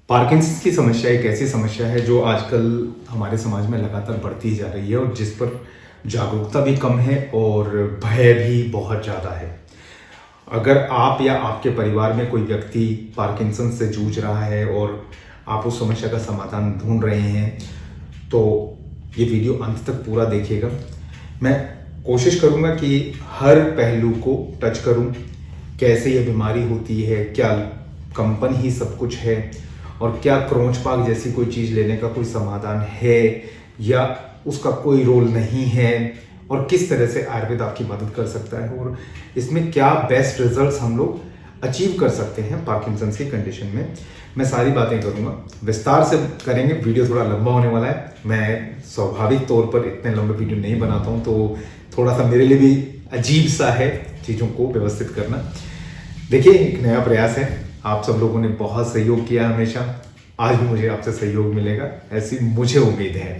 Parkinson's की समस्या एक ऐसी समस्या है जो आजकल हमारे समाज में लगातार बढ़ती ही जा रही है और जिस पर जागरूकता भी कम है और भय भी बहुत ज़्यादा है। अगर आप या आपके परिवार में कोई व्यक्ति पार्किंसंस से जूझ रहा है और आप उस समस्या का समाधान ढूंढ रहे हैं तो ये वीडियो अंत तक पूरा देखिएगा। मैं कोशिश करूँगा कि हर पहलू को टच करूँ, कैसे ये बीमारी होती है, क्या कंपन ही सब कुछ है और क्या क्रोचपाक जैसी कोई चीज़ लेने का कोई समाधान है या उसका कोई रोल नहीं है और किस तरह से आयुर्वेद आपकी मदद कर सकता है और इसमें क्या बेस्ट रिजल्ट्स हम लोग अचीव कर सकते हैं पार्किंसंस की कंडीशन में। मैं सारी बातें करूंगा, विस्तार से करेंगे। वीडियो थोड़ा लंबा होने वाला है। मैं स्वाभाविक तौर पर इतने लंबे वीडियो नहीं बनाता हूं तो थोड़ा सा मेरे लिए भी अजीब सा है चीज़ों को व्यवस्थित करना। देखिए, एक नया प्रयास है। आप सब लोगों ने बहुत सहयोग किया हमेशा, आज भी मुझे आपसे सहयोग मिलेगा ऐसी मुझे उम्मीद है।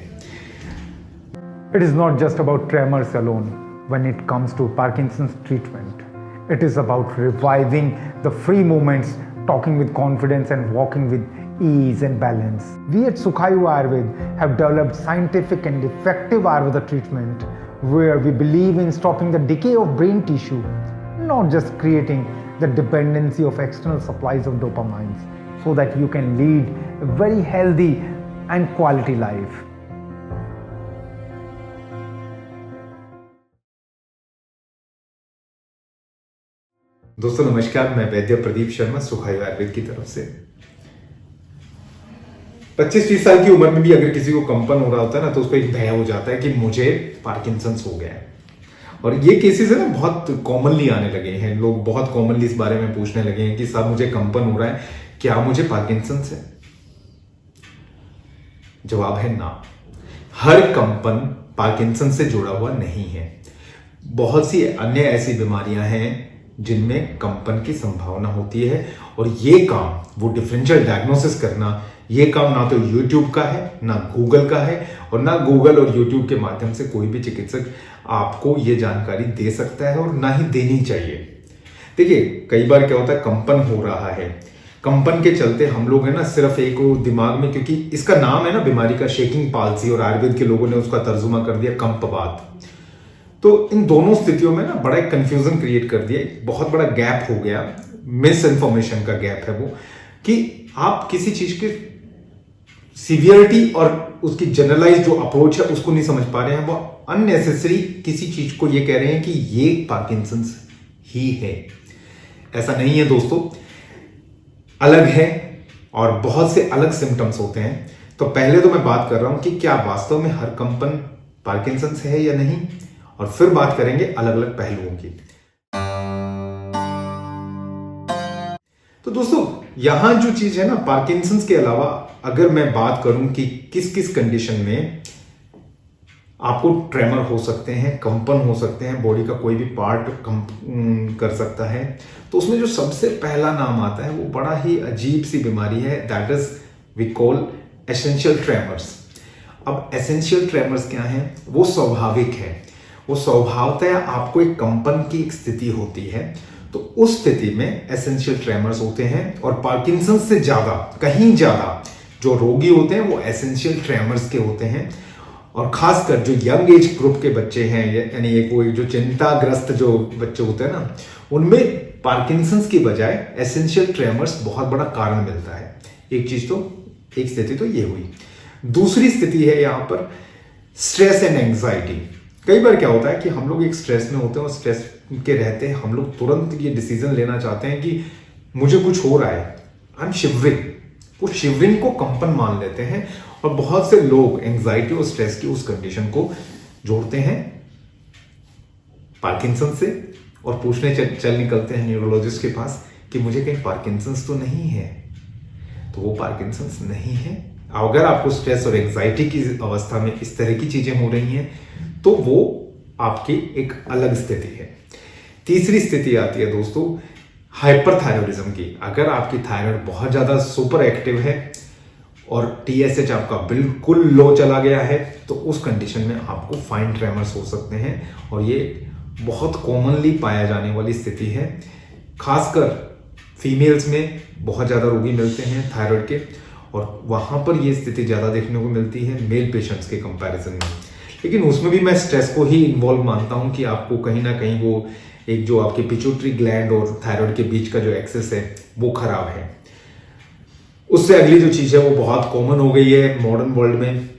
It is not just about tremors alone when it comes to Parkinson's treatment. It is about reviving the free moments, talking with confidence and walking with ease and balance. We at Sukhayu Ayurved have developed scientific and effective Ayurveda treatment where we believe in stopping the decay of brain tissue, not just creating the dependency of external supplies of dopamines, so that you can lead a very healthy and quality life. दोस्तों नमस्कार, मैं वैद्य प्रदीप शर्मा सुखायु आयुर्वेद की तरफ से। 25-30 साल की उम्र में भी अगर किसी को कंपन हो रहा होता है ना तो उसको एक भय हो जाता है कि मुझे पार्किंसंस हो गया है। और ये केसेस है ना बहुत कॉमनली आने लगे हैं। लोग बहुत कॉमनली इस बारे में पूछने लगे हैं कि साहब मुझे कंपन हो रहा है, क्या मुझे पार्किंसंस है? जवाब है ना। हर कंपन पार्किंसंस से जुड़ा हुआ नहीं है। बहुत सी अन्य ऐसी बीमारियां हैं जिनमें कंपन की संभावना होती है और ये काम, वो डिफरेंशियल डायग्नोसिस करना, ये काम ना तो YouTube का है, ना गूगल का है और ना गूगल और YouTube के माध्यम से कोई भी चिकित्सक आपको ये जानकारी दे सकता है और ना ही देनी चाहिए। देखिए, कई बार क्या होता है, कंपन हो रहा है, कंपन के चलते हम लोग है ना सिर्फ एक दिमाग में, क्योंकि इसका नाम है ना बीमारी का शेकिंग पाल्सी और आयुर्वेद के लोगों ने उसका तर्जुमा कर दिया कंपवात। तो इन दोनों स्थितियों में ना बड़ा एक कंफ्यूजन क्रिएट कर दिया, बहुत बड़ा गैप हो गया, मिस इन्फॉर्मेशन का गैप है वो, कि आप किसी चीज के सीवियरिटी और उसकी जनरलाइज जो अप्रोच है उसको नहीं समझ पा रहे हैं। वो अननेसेसरी किसी चीज को ये कह रहे हैं कि ये पार्किंसंस ही है। ऐसा नहीं है दोस्तों, अलग है और बहुत से अलग सिम्टम्स होते हैं। तो पहले तो मैं बात कर रहा हूं कि क्या वास्तव में हर कंपन पार्किंसंस है या नहीं, और फिर बात करेंगे अलग अलग पहलुओं की। तो दोस्तों, यहां जो चीज है ना, पार्किंसंस के अलावा अगर मैं बात करूं कि किस किस कंडीशन में आपको ट्रेमर हो सकते हैं, कंपन हो सकते हैं, बॉडी का कोई भी पार्ट कर सकता है, तो उसमें जो सबसे पहला नाम आता है वो बड़ा ही अजीब सी बीमारी है, that is we call essential tremors. अब एसेंशियल ट्रेमर्स क्या है? वो स्वाभाविक है, वो स्वभावतः आपको एक कंपन की एक स्थिति होती है, तो उस स्थिति में एसेंशियल ट्रेमर्स होते हैं। और पार्किंसंस से ज्यादा, कहीं ज्यादा जो रोगी होते हैं वो एसेंशियल ट्रेमर्स के होते हैं। और खासकर जो यंग एज ग्रुप के बच्चे हैं, यानी एक वो जो चिंताग्रस्त जो बच्चे होते हैं ना, उनमें पार्किंसंस की बजाय एसेंशियल ट्रेमर्स बहुत बड़ा कारण मिलता है। एक स्थिति तो ये हुई। दूसरी स्थिति है यहाँ पर स्ट्रेस एंड एंजाइटी। कई बार क्या होता है कि हम लोग एक स्ट्रेस में होते हैं और स्ट्रेस के रहते हैं हम लोग तुरंत ये डिसीजन लेना चाहते हैं कि मुझे कुछ हो रहा है, आई एम शिवरिंग। वो शिवरिंग को कंपन मान लेते हैं और बहुत से लोग एंजाइटी और स्ट्रेस की उस कंडीशन को जोड़ते हैं पार्किंसंस से और पूछने चल निकलते हैं न्यूरोलॉजिस्ट के पास कि मुझे कहीं पार्किंसंस तो नहीं है। तो वो पार्किंसंस नहीं है। अगर आपको स्ट्रेस और एंजाइटी की अवस्था में इस तरह की चीजें हो रही हैं तो वो आपकी एक अलग स्थिति है। तीसरी स्थिति आती है दोस्तों हाइपरथायरॉयडिज्म की। अगर आपकी थायराइड बहुत ज्यादा सुपर एक्टिव है और TSH आपका बिल्कुल लो चला गया है तो उस कंडीशन में आपको फाइन ट्रेमर्स हो सकते हैं और ये बहुत कॉमनली पाया जाने वाली स्थिति है। खासकर फीमेल्स में बहुत ज़्यादा रोगी मिलते हैं थायराइड के और वहां पर ये स्थिति ज़्यादा देखने को मिलती है मेल पेशेंट्स के कंपैरिजन में। लेकिन उसमें भी मैं स्ट्रेस को ही इन्वॉल्व मानता हूं कि आपको कहीं ना कहीं वो एक जो आपके पिट्यूटरी ग्लैंड और थायराइड के बीच का जो एक्सेस है वो खराब है। उससे अगली जो चीज़ है वो बहुत कॉमन हो गई है मॉडर्न वर्ल्ड में।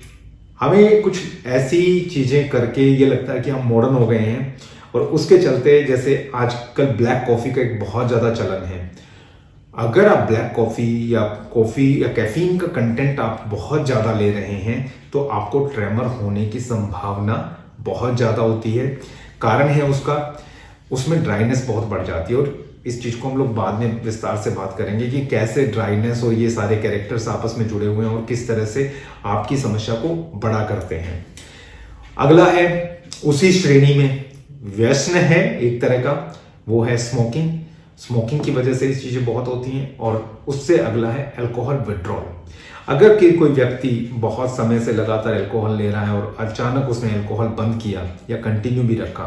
हमें कुछ ऐसी चीज़ें करके ये लगता है कि हम मॉडर्न हो गए हैं, और उसके चलते जैसे आजकल ब्लैक कॉफ़ी का एक बहुत ज़्यादा चलन है। अगर आप ब्लैक कॉफ़ी या कैफीन का कंटेंट आप बहुत ज़्यादा ले रहे हैं तो आपको ट्रेमर होने की संभावना बहुत ज़्यादा होती है। कारण है उसमें ड्राइनेस बहुत बढ़ जाती है, और इस चीज़ को हम लोग बाद में विस्तार से बात करेंगे कि कैसे ड्राइनेस और ये सारे कैरेक्टर्स आपस में जुड़े हुए हैं और किस तरह से आपकी समस्या को बड़ा करते हैं। अगला है उसी श्रेणी में व्यसन है एक तरह का, वो है स्मोकिंग की वजह से ये चीज़ें बहुत होती हैं। और उससे अगला है अल्कोहल विड्रॉल। अगर कोई व्यक्ति बहुत समय से लगातार अल्कोहल ले रहा है और अचानक उसने अल्कोहल बंद किया या कंटिन्यू भी रखा,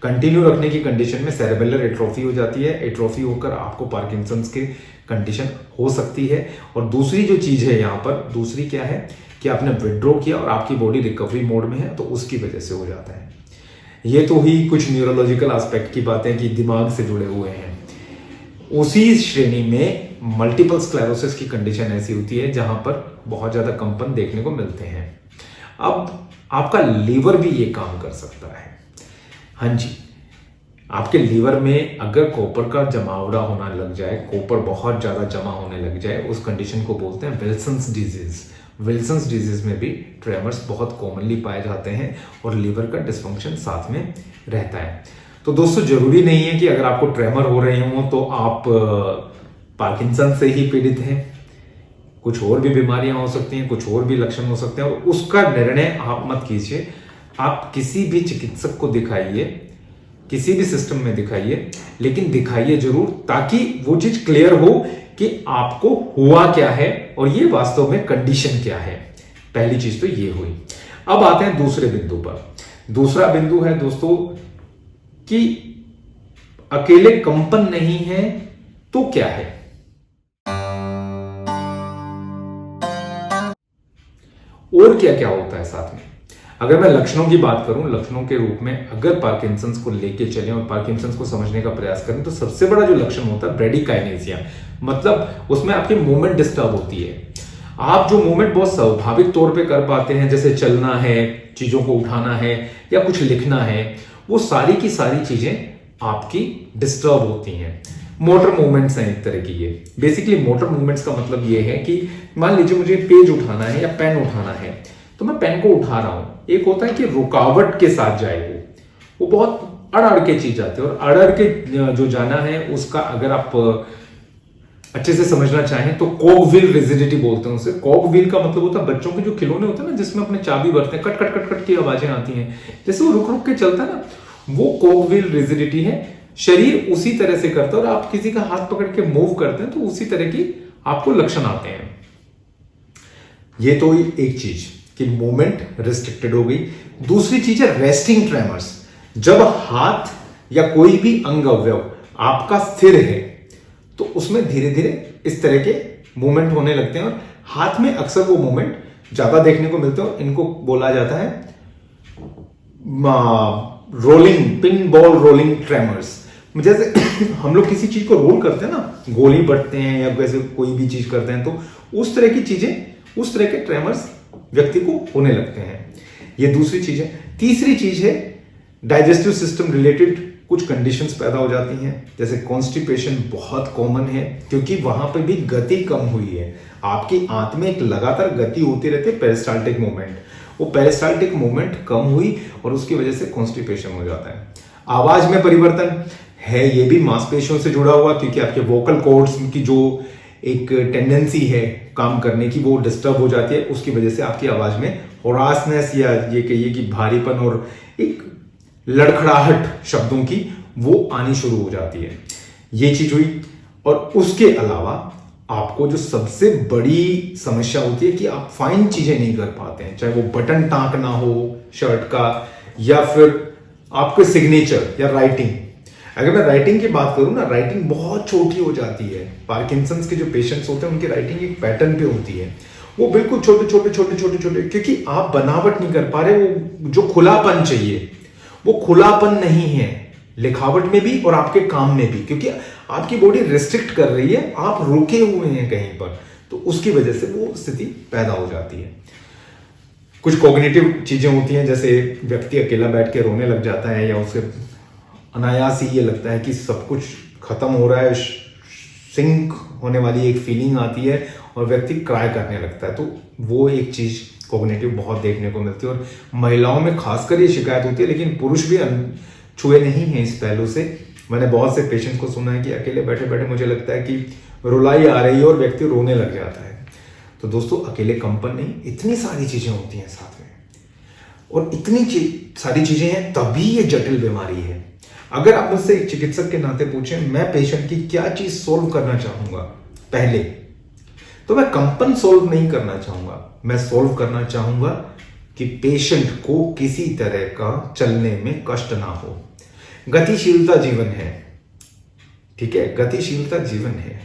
कंटिन्यू रखने की कंडीशन में सेरेबेलर एट्रोफी हो जाती है। एट्रोफी होकर आपको पार्किंसंस की कंडीशन हो सकती है। और दूसरी जो चीज़ है यहाँ पर, दूसरी क्या है कि आपने विड्रॉ किया और आपकी बॉडी रिकवरी मोड में है, तो उसकी वजह से हो जाता है। ये तो ही कुछ न्यूरोलॉजिकल एस्पेक्ट की बातें कि दिमाग से जुड़े हुए हैं। उसी श्रेणी में मल्टीपल स्क्लेरोसिस की कंडीशन ऐसी होती है जहां पर बहुत ज्यादा कंपन देखने को मिलते हैं। अब आपका लीवर भी ये काम कर सकता है। हाँ जी, आपके लीवर में अगर कॉपर का जमावड़ा होना लग जाए, कॉपर बहुत ज्यादा जमा होने लग जाए, उस कंडीशन को बोलते हैं विल्सन्स डिजीज। विल्सन्स डिजीज में भी ट्रेमर्स बहुत कॉमनली पाए जाते हैं और लीवर का डिस्फंक्शन साथ में रहता है। तो दोस्तों, जरूरी नहीं है कि अगर आपको ट्रेमर हो रहे हो तो आप पार्किंसन से ही पीड़ित हैं। कुछ और भी बीमारियां हो सकती हैं, कुछ और भी लक्षण हो सकते हैं, और उसका निर्णय आप मत कीजिए। आप किसी भी चिकित्सक को दिखाइए, किसी भी सिस्टम में दिखाइए, लेकिन दिखाइए जरूर ताकि वो चीज क्लियर हो कि आपको हुआ क्या है और ये वास्तव में कंडीशन क्या है। पहली चीज तो ये हुई। अब आते हैं दूसरे बिंदु पर। दूसरा बिंदु है दोस्तों कि अकेले कंपन नहीं है तो क्या है। और क्या क्या होता है साथ में। अगर मैं लक्षणों की बात करूं, लक्षणों के रूप में अगर पार्किंसंस को लेके चलें और पार्किंसंस को समझने का प्रयास करें, तो सबसे बड़ा जो लक्षण होता है ब्रेडिकाइनेसिया, मतलब उसमें आपकी मूवमेंट डिस्टर्ब होती है। आप जो मूवमेंट बहुत स्वाभाविक तौर पे कर पाते हैं, जैसे चलना है, चीजों को उठाना है या कुछ लिखना है, वो सारी की सारी चीजें आपकी डिस्टर्ब होती हैं। मोटर मूवमेंट्स हैं एक तरह की। ये बेसिकली मोटर मूवमेंट्स का मतलब ये है कि मान लीजिए मुझे पेज उठाना है या पेन उठाना है, तो मैं पेन को उठा रहा हूं। एक होता है कि रुकावट के साथ जाए, वो बहुत अड़ के चीज जाती है, और अड़ के जो जाना है उसका अगर आप अच्छे से समझना चाहें तो कॉगव्हील रिजिडिटी बोलते हैं उसे। कॉगव्हील का मतलब होता है बच्चों के जो खिलौने होते हैं ना, जिसमें अपने चाबी भरते हैं, कट कट कट कट की आवाजें आती हैं, जैसे वो रुक रुक के चलता है ना, वो कॉगव्हील रिजिडिटी है। शरीर उसी तरह से करता है, और आप किसी का हाथ पकड़ के मूव करते हैं तो उसी तरह की आपको लक्षण आते हैं। ये तो एक चीज कि मूवमेंट रिस्ट्रिक्टेड हो गई। दूसरी चीज है रेस्टिंग ट्रेमर्स। जब हाथ या कोई भी अंग अवयव आपका स्थिर है तो उसमें धीरे धीरे इस तरह के मूवमेंट होने लगते हैं, और हाथ में अक्सर वो मूवमेंट ज्यादा देखने को मिलते हैं, और इनको बोला जाता है rolling, pin ball rolling tremors. जैसे हम लोग किसी चीज को रोल करते हैं ना, गोली बढ़ते हैं या वैसे कोई भी चीज करते हैं, तो उस तरह की चीजें, उस तरह के ट्रेमर्स व्यक्ति को होने लगते हैं। ये दूसरी चीज है। तीसरी चीज है डाइजेस्टिव सिस्टम रिलेटेड कुछ कंडीशंस पैदा हो जाती हैं, जैसे कॉन्स्टिपेशन बहुत कॉमन है, क्योंकि वहां पे भी गति कम हुई है। आपकी आंत में एक लगातार गति होती रहती है, पेरिस्टाल्टिक मूवमेंट। वो पेरिस्टाल्टिक मूवमेंट कम हुई और उसकी वजह से कॉन्स्टिपेशन हो जाता है। आवाज में परिवर्तन है, ये भी मांसपेशियों से जुड़ा हुआ, क्योंकि आपके वोकल कॉर्ड्स की जो एक टेंडेंसी है काम करने की, वो डिस्टर्ब हो जाती है। उसकी वजह से आपकी आवाज में होरासनेस या ये कहिए कि भारीपन और एक लड़खड़ाहट शब्दों की वो आनी शुरू हो जाती है। ये चीज हुई। और उसके अलावा आपको जो सबसे बड़ी समस्या होती है कि आप फाइन चीजें नहीं कर पाते हैं, चाहे वो बटन टांकना हो शर्ट का, या फिर आपके सिग्नेचर या राइटिंग। अगर मैं राइटिंग की बात करूं ना, राइटिंग बहुत छोटी हो जाती है। पार्किंसंस के जो पेशेंट्स होते हैं उनकी राइटिंग एक पैटर्न पे होती है, वो बिल्कुल छोटे छोटे छोटे छोटे छोटे, क्योंकि आप बनावट नहीं कर पा रहे। वो जो खुलापन चाहिए वो खुलापन नहीं है लिखावट में भी और आपके काम में भी, क्योंकि आपकी बॉडी रिस्ट्रिक्ट कर रही है, आप रुके हुए हैं कहीं पर, तो उसकी वजह से वो स्थिति पैदा हो जाती है। कुछ कॉग्निटिव चीजें होती हैं, जैसे व्यक्ति अकेला बैठ के रोने लग जाता है, या उसे अनायास ही ये लगता है कि सब कुछ खत्म हो रहा है, सिंक होने वाली एक फीलिंग आती है और व्यक्ति क्राई करने लगता है। तो वो एक चीज कॉग्निटिव बहुत देखने को मिलती है, और महिलाओं में खासकर ये शिकायत होती है, लेकिन पुरुष भी छुए नहीं है इस पहलू से। मैंने बहुत से पेशेंट को सुना है कि अकेले बैठे बैठे मुझे लगता है कि रुलाई आ रही है और व्यक्ति रोने लग जाता है। तो दोस्तों, अकेले कंपन नहीं, इतनी सारी चीजें होती हैं साथ में, और इतनी सारी चीजें हैं तभी ये जटिल बीमारी है। अगर आप मुझसे एक चिकित्सक के नाते पूछें मैं पेशेंट की क्या चीज सोल्व करना चाहूंगा, पहले तो मैं कंपन सोल्व नहीं करना चाहूंगा, मैं सोल्व करना चाहूंगा कि पेशेंट को किसी तरह का चलने में कष्ट ना हो। गतिशीलता जीवन है, ठीक है, गतिशीलता जीवन है।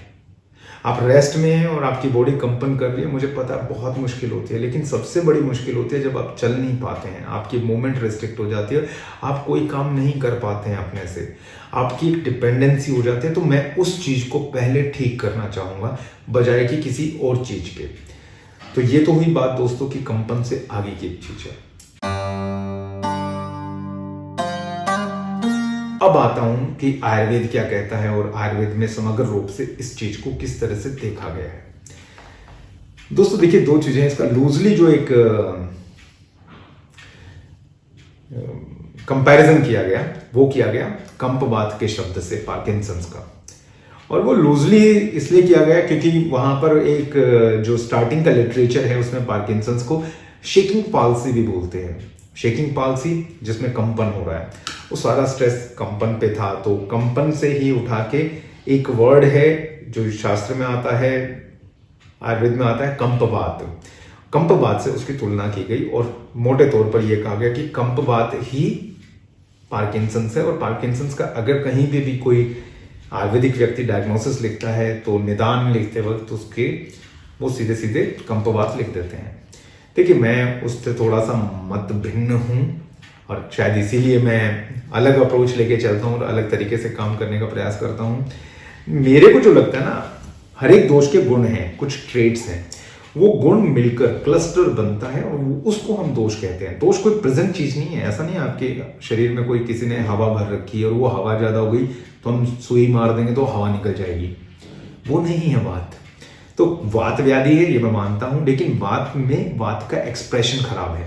आप रेस्ट में हैं और आपकी बॉडी कंपन कर रही है, मुझे पता है बहुत मुश्किल होती है, लेकिन सबसे बड़ी मुश्किल होती है जब आप चल नहीं पाते हैं, आपकी मूवमेंट रिस्ट्रिक्ट हो जाती है, आप कोई काम नहीं कर पाते हैं अपने से, आपकी एक डिपेंडेंसी हो जाती है। तो मैं उस चीज को पहले ठीक करना चाहूंगा बजाय कि किसी और चीज के। तो ये तो हुई बात दोस्तों की कंपन से आगे की एक चीज है। अब आता हूं कि आयुर्वेद क्या कहता है और आयुर्वेद में समग्र रूप से इस चीज को किस तरह से देखा गया है। दोस्तों देखिए, दो चीजें, इसका लूजली जो एक कंपैरिजन किया गया, वो किया गया कंपवात के शब्द से पार्किंसंस का, और वो लूजली इसलिए किया गया क्योंकि वहां पर एक जो स्टार्टिंग का लिटरेचर है उसमें पार्किंसंस को शेकिंग पाल्सी भी बोलते हैं। शेकिंग पाल्सी जिसमें कंपन हो रहा है, वो सारा स्ट्रेस कंपन पे था, तो कंपन से ही उठा के एक वर्ड है जो शास्त्र में आता है, आयुर्वेद में आता है, कंपवात। कंपवात से उसकी तुलना की गई और मोटे तौर पर यह कहा गया कि कंपवात ही पार्किंसंस है। और पार्किंसंस का अगर कहीं पे भी कोई आयुर्वेदिक व्यक्ति डायग्नोसिस लिखता है तो निदान लिखते वक्त उसके वो सीधे सीधे कंपवात लिख देते हैं। देखिए, मैं उससे थोड़ा सा मत भिन्न हूं और शायद इसीलिए मैं अलग अप्रोच लेके चलता हूं और अलग तरीके से काम करने का प्रयास करता हूं। मेरे को जो लगता है ना, हर एक दोष के गुण हैं, कुछ ट्रेड्स हैं, वो गुण मिलकर क्लस्टर बनता है और उसको हम दोष कहते हैं। दोष कोई प्रेजेंट चीज नहीं है, ऐसा नहीं है आपके शरीर में कोई किसी ने हवा भर रखी है और वो हवा ज्यादा हो गई तो हम सुई मार देंगे तो हवा निकल जाएगी, वो नहीं है बात। तो वात व्याधि है ये मैं मानता हूं, लेकिन वात में वात का एक्सप्रेशन खराब है।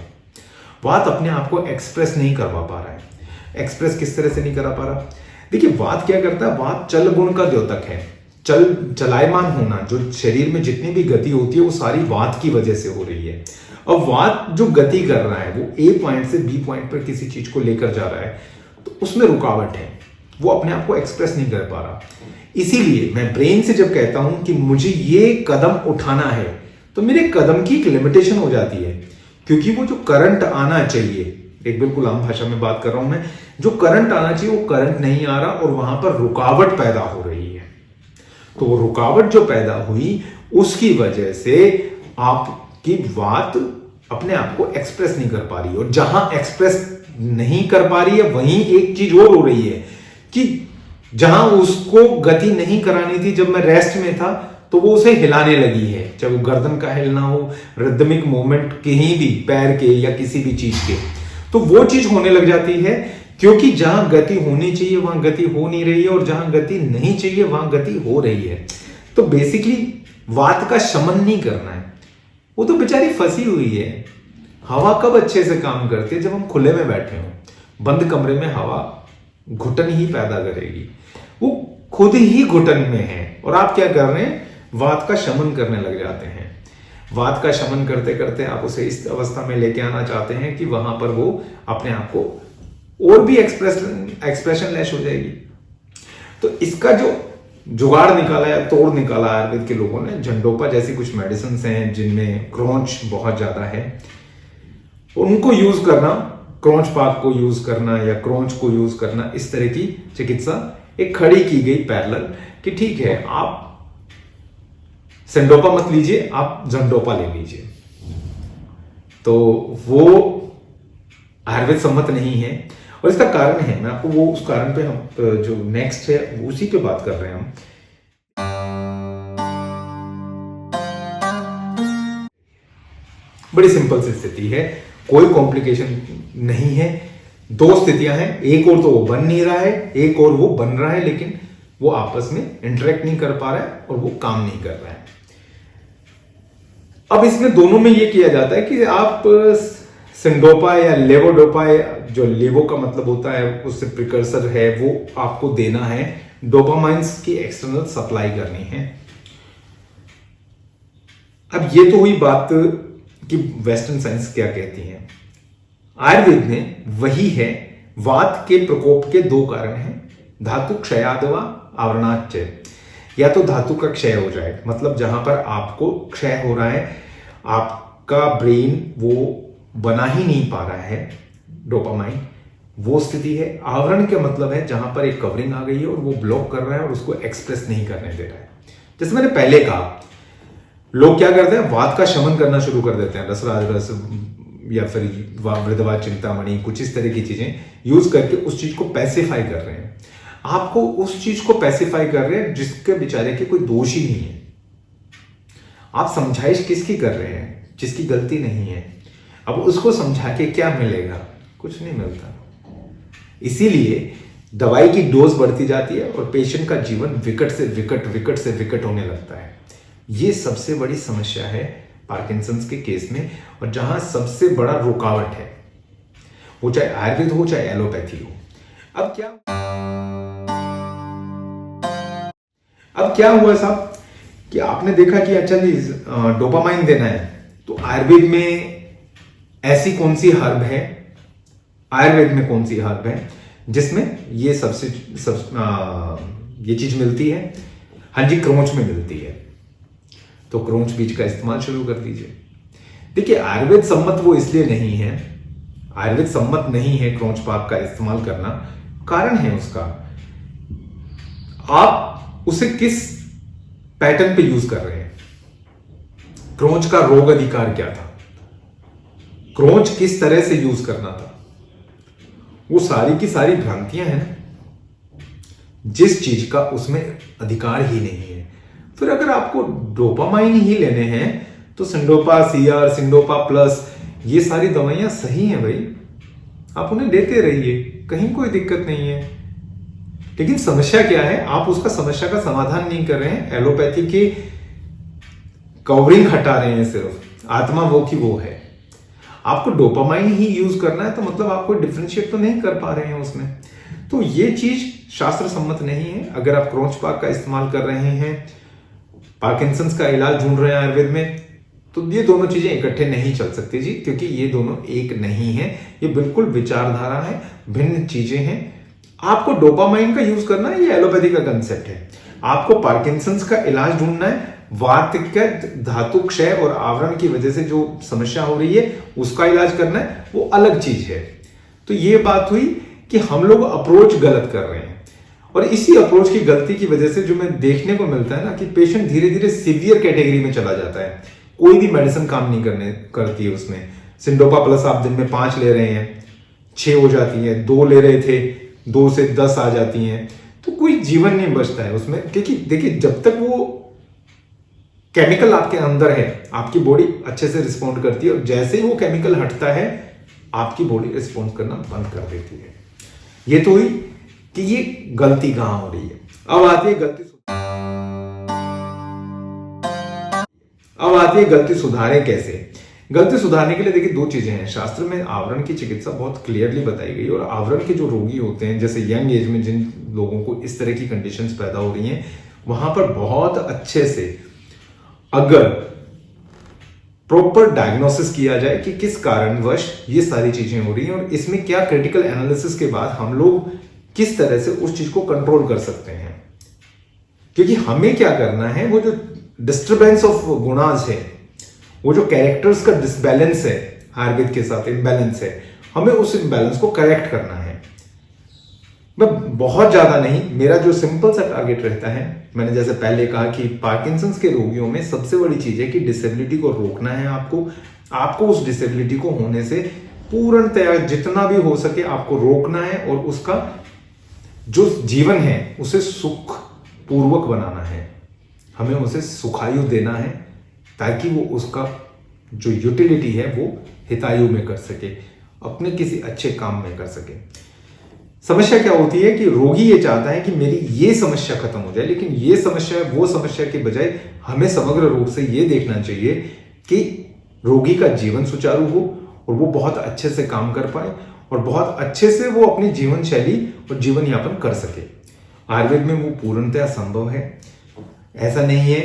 वात अपने आप को एक्सप्रेस नहीं करवा पा रहा है। एक्सप्रेस किस तरह से नहीं करा पा रहा? देखिए, वात क्या करता है, वात चल गुण का द्योतक है। चलायमान होना, जो शरीर में जितनी भी गति होती है वो सारी वात की वजह से हो रही है। अब वात जो गति कर रहा है वो ए पॉइंट से बी पॉइंट पर किसी चीज को लेकर जा रहा है, तो उसमें रुकावट है, वो अपने आप को एक्सप्रेस नहीं कर पा रहा। इसीलिए मैं ब्रेन से जब कहता हूं कि मुझे ये कदम उठाना है, तो मेरे कदम की एक लिमिटेशन हो जाती है, क्योंकि वो जो करंट आना चाहिए, एक बिल्कुल आम भाषा में बात कर रहा हूं मैं, जो करंट आना चाहिए वो करंट नहीं आ रहा और वहां पर रुकावट पैदा हो रही है। तो वो रुकावट जो पैदा हुई उसकी वजह से आपकी वात अपने आप को एक्सप्रेस नहीं कर पा रही, और जहां एक्सप्रेस नहीं कर पा रही है वहीं एक चीज और हो रही है कि जहां उसको गति नहीं करानी थी, जब मैं रेस्ट में था तो वो उसे हिलाने लगी है, चाहे वो गर्दन का हिलना हो, रिदमिक मूवमेंट कहीं भी, पैर के या किसी भी चीज के, तो वो चीज होने लग जाती है, क्योंकि जहां गति होनी चाहिए वहां गति हो नहीं रही है और जहां गति नहीं चाहिए वहां गति हो रही है। तो बेसिकली वात का शमन नहीं करना है, वो तो बेचारी फंसी हुई है। हवा कब अच्छे से काम करती है? जब हम खुले में बैठे हो। बंद कमरे में हवा घुटन ही पैदा करेगी, वो खुद ही घुटन में है, और आप क्या कर रहे हैं, वात का शमन करने लग जाते हैं। वात का शमन करते करते आप उसे इस अवस्था में लेके आना चाहते हैं कि वहां पर वो अपने आप को और भी एक्सप्रेशन लेस हो जाएगी। तो इसका जो जुगाड़ निकाला या तोड़ निकाला आयुर्वेद के लोगों ने, झंडोपा जैसी कुछ मेडिसिन हैं जिनमें क्रॉन्च बहुत ज्यादा है, उनको यूज करना क्रोंच पाक को यूज करना या क्रोंच को यूज करना, इस तरह की चिकित्सा एक खड़ी की गई पैरेलल कि ठीक है आप सेंडोपा मत लीजिए, आप जंडोपा ले लीजिए। तो वो आयुर्वेद सम्मत नहीं है और इसका कारण है, मैं आपको वो उस कारण पे हम जो नेक्स्ट है उसी पे बात कर रहे हैं हम। बड़ी सिंपल सी स्थिति है, कोई कॉम्प्लिकेशन नहीं है। दो स्थितियां हैं, एक और तो वो बन नहीं रहा है, एक और वो बन रहा है, लेकिन वो आपस में इंटरेक्ट नहीं कर पा रहा है और वो काम नहीं कर रहा है। अब इसमें दोनों में ये किया जाता है कि आप सिंडोपा या लेवोडोपा, जो लेवो का मतलब होता है उससे प्रिकर्सर है, वो आपको देना है। डोपामाइंस की एक्सटर्नल सप्लाई करनी है। अब ये तो हुई बात कि वेस्टर्न साइंस क्या कहती है। आयुर्वेद में वही है। वात के प्रकोप के दो कारण हैं, धातु क्षयादवा आवरणाच्य। या तो धातु का क्षय हो जाए, मतलब जहां पर आपको क्षय हो रहा है, आपका ब्रेन वो बना ही नहीं पा रहा है डोपामाइन, वो स्थिति है। आवरण का मतलब है जहां पर एक कवरिंग आ गई है और वो ब्लॉक कर रहा है और उसको एक्सप्रेस नहीं करने दे रहा है। जैसे मैंने पहले कहा, लोग क्या करते हैं, वात का शमन करना शुरू कर देते हैं, रसराज रस या फिर वृद्धवा चिंतामणि, कुछ इस तरह की चीजें यूज करके उस चीज को पैसिफाई कर रहे हैं। आपको उस चीज को पैसिफाई कर रहे हैं जिसके बेचारे के कोई दोष ही नहीं है। आप समझाइश किसकी कर रहे हैं, जिसकी गलती नहीं है। अब उसको समझा के क्या मिलेगा, कुछ नहीं मिलता। इसीलिए दवाई की डोज बढ़ती जाती है और पेशेंट का जीवन विकट से विकट होने लगता है। ये सबसे बड़ी समस्या है पार्किंसंस के केस में, और जहां सबसे बड़ा रुकावट है, वो चाहे आयुर्वेद हो चाहे एलोपैथी हो। अब क्या हुआ साहब कि आपने देखा कि अच्छा जी डोपामाइन देना है, तो आयुर्वेद में ऐसी कौन सी हर्ब है, आयुर्वेद में कौन सी हर्ब है जिसमें ये ये चीज मिलती है? हाँ जी, क्रोंच में मिलती है। तो क्रोंच बीज का इस्तेमाल शुरू कर दीजिए। देखिए, आयुर्वेद सम्मत वो इसलिए नहीं है, आयुर्वेद सम्मत नहीं है क्रोंच पाक का इस्तेमाल करना। कारण है उसका, आप उसे किस पैटर्न पे यूज कर रहे हैं। क्रोंच का रोग अधिकार क्या था, क्रोंच किस तरह से यूज करना था, वो सारी की सारी भ्रांतियां हैं ना, जिस चीज का उसमें अधिकार ही नहीं है। फिर अगर आपको डोपामाइन ही लेने हैं तो सिंडोपा सीआर, सिंडोपा प्लस, ये सारी दवाइयां सही हैं भाई, आप उन्हें लेते रहिए, कहीं कोई दिक्कत नहीं है। लेकिन समस्या क्या है, आप उसका समस्या का समाधान नहीं कर रहे हैं, एलोपैथी की कवरिंग हटा रहे हैं, सिर्फ आत्मा वो की वो है। आपको डोपामाइन ही यूज करना है तो मतलब आप कोई डिफरेंशिएट तो नहीं कर पा रहे हैं उसमें। तो ये चीज शास्त्र सम्मत नहीं है। अगर आप क्रोंच पाक का इस्तेमाल कर रहे हैं, पार्किंसंस का इलाज ढूंढ रहे हैं आयुर्वेद में, तो ये दोनों चीजें इकट्ठे नहीं चल सकती जी, क्योंकि ये दोनों एक नहीं है। ये बिल्कुल विचारधारा है, भिन्न चीजें हैं। आपको डोपामाइन का यूज करना है, ये एलोपैथी का कंसेप्ट है। आपको पार्किंसंस का इलाज ढूंढना है, वात के धातु क्षय और आवरण की वजह से जो समस्या हो रही है उसका इलाज करना है, वो अलग चीज है। तो ये बात हुई कि हम लोग अप्रोच गलत कर रहे हैं, और इसी अप्रोच की गलती की वजह से जो मैं देखने को मिलता है ना कि पेशेंट धीरे धीरे सीवियर कैटेगरी में चला जाता है। कोई भी मेडिसिन काम नहीं करती है उसमें। सिंडोपा प्लस आप दिन में 5 ले रहे हैं, 6 हो जाती है, 2 ले रहे थे, 2 से 10 आ जाती हैं, तो कोई जीवन नहीं बचता है उसमें। क्योंकि देखिए, जब तक वो केमिकल आपके अंदर है, आपकी बॉडी अच्छे से रिस्पॉन्ड करती है, और जैसे ही वो केमिकल हटता है, आपकी बॉडी रिस्पॉन्ड करना बंद कर देती है। ये तो हुई कि ये गलती कहां हो रही है। अब आती है गलती सुधारें कैसे। गलती सुधारने के लिए देखिए 2 चीजें हैं। शास्त्र में आवरण की चिकित्सा बहुत क्लियरली बताई गई, और आवरण के जो रोगी होते हैं, जैसे यंग एज में जिन लोगों को इस तरह की कंडीशंस पैदा हो रही हैं, वहां पर बहुत अच्छे से अगर प्रॉपर डायग्नोसिस किया जाए कि किस कारणवश ये सारी चीजें हो रही हैं, और इसमें क्या क्रिटिकल एनालिसिस के बाद हम लोग किस तरह से उस चीज को कंट्रोल कर सकते हैं। क्योंकि हमें क्या करना है, वो जो डिस्टर्बेंस ऑफ गुणाज है, वो जो कैरेक्टर्स का डिसबैलेंस है, आयुर्वेद के साथ इम्बैलेंस है, हमें उस इम्बैलेंस को करेक्ट करना है। मैं बहुत ज्यादा नहीं, मेरा जो सिंपल सा टारगेट रहता है, मैंने जैसे पहले कहा कि पार्किंसंस के रोगियों में सबसे बड़ी चीज है कि डिसेबिलिटी को रोकना है। आपको उस डिसेबिलिटी को होने से पूर्णतया जितना भी हो सके आपको रोकना है और उसका जो जीवन है उसे सुख पूर्वक बनाना है। हमें उसे सुखायु देना है ताकि वो उसका जो यूटिलिटी है वो हितायु में कर सके, अपने किसी अच्छे काम में कर सके। समस्या क्या होती है कि रोगी ये चाहता है कि मेरी ये समस्या खत्म हो जाए, लेकिन ये समस्या वो समस्या के बजाय हमें समग्र रूप से ये देखना चाहिए कि रोगी का जीवन सुचारू हो और वो बहुत अच्छे से काम कर पाए और बहुत अच्छे से वो अपनी जीवन शैली और जीवन यापन कर सके। आयुर्वेद में वो पूर्णतया संभव है। ऐसा नहीं है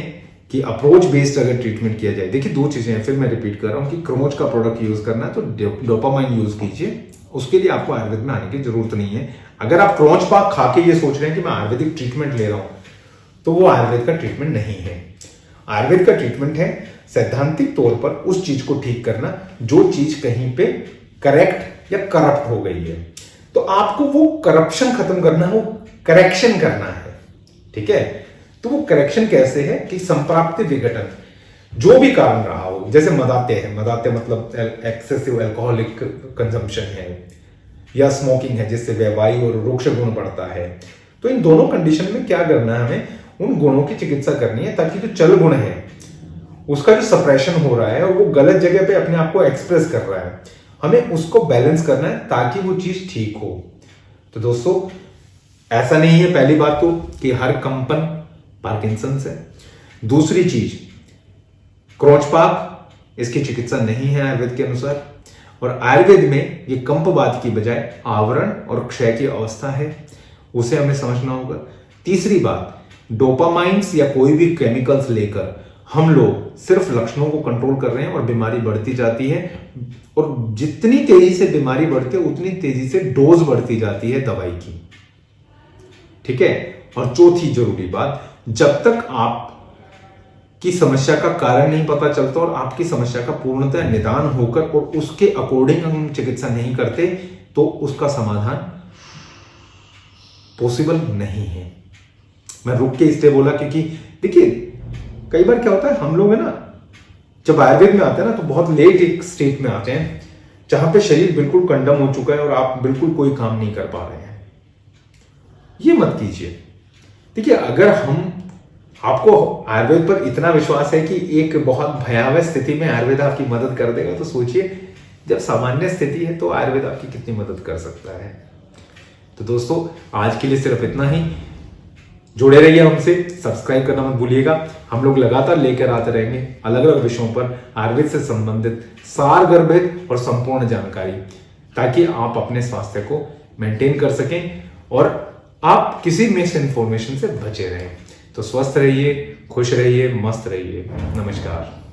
कि अप्रोच बेस्ड अगर ट्रीटमेंट किया जाए, देखिए दो चीजें हैं, फिर मैं रिपीट कर रहा हूं कि क्रोमोज का प्रोडक्ट यूज करना है तो डोपामाइन यूज कीजिए, उसके लिए आपको आयुर्वेद में आने की जरूरत नहीं है। अगर आप क्रॉच पाक खा के ये सोच रहे हैं कि मैं आयुर्वेदिक ट्रीटमेंट ले रहा हूं तो वो आयुर्वेद का ट्रीटमेंट नहीं है। आयुर्वेद का ट्रीटमेंट है सैद्धांतिक तौर पर उस चीज को ठीक करना जो चीज कहीं पे करेक्ट या करप्ट हो गई है, तो आपको वो करप्शन खत्म करना है, वो करेक्शन करना है। ठीक है, तो वो करेक्शन कैसे है कि संप्राप्ति विघटन जो भी कारण रहा हो, जैसे मदाते है, मदाते मतलब एक्सेसिव अल्कोहलिक कंजम्पशन है या स्मोकिंग है जिससे वैवाही और रोक्ष गुण बढ़ता है, तो इन दोनों कंडीशन में क्या करना है, हमें उन गुणों की चिकित्सा करनी है ताकि जो चल गुण है उसका जो सप्रेशन हो रहा है और वो गलत जगह पे अपने आप को एक्सप्रेस कर रहा है, हमें उसको बैलेंस करना है ताकि वो चीज ठीक हो। तो दोस्तों ऐसा नहीं है पहली बात तो कि हर कंपन पार्किंसंस है। दूसरी चीज क्रॉचपाक इसकी चिकित्सा नहीं है आयुर्वेद के अनुसार, और आयुर्वेद में ये कंपवात की बजाय आवरण और क्षय की अवस्था है, उसे हमें समझना होगा। तीसरी बात, डोपामाइंस या कोई भी केमिकल्स लेकर हम लोग सिर्फ लक्षणों को कंट्रोल कर रहे हैं और बीमारी बढ़ती जाती है, और जितनी तेजी से बीमारी बढ़ती है उतनी तेजी से डोज बढ़ती जाती है दवाई की। ठीक है, और चौथी जरूरी बात, जब तक आप की समस्या का कारण नहीं पता चलता और आपकी समस्या का पूर्णतः निदान होकर और उसके अकॉर्डिंग हम चिकित्सा नहीं करते तो उसका समाधान पॉसिबल नहीं है। मैं रुक के इसलिए बोला क्योंकि देखिए कई बार क्या होता है, हम लोग है ना जब आयुर्वेद में आते हैं ना तो बहुत लेट एक स्टेट में आते हैं जहां पे शरीर बिल्कुल कंडम हो चुका है और आप बिल्कुल कोई काम नहीं कर पा रहे हैं। ये मत कीजिए। देखिए अगर आपको आयुर्वेद पर इतना विश्वास है कि एक बहुत भयावह स्थिति में आयुर्वेद आपकी मदद कर देगा, तो सोचिए जब सामान्य स्थिति है तो आयुर्वेद आपकी कितनी मदद कर सकता है। तो दोस्तों आज के लिए सिर्फ इतना ही। जुड़े रहिए हमसे, सब्सक्राइब करना मत भूलिएगा। हम लोग लगातार लेकर आते रहेंगे अलग अलग विषयों पर आयुर्वेद से संबंधित सारगर्भित और संपूर्ण जानकारी, ताकि आप अपने स्वास्थ्य को मेंटेन कर सकें और आप किसी मिस इन्फॉर्मेशन से बचे रहें। तो स्वस्थ रहिए, खुश रहिए, मस्त रहिए। नमस्कार।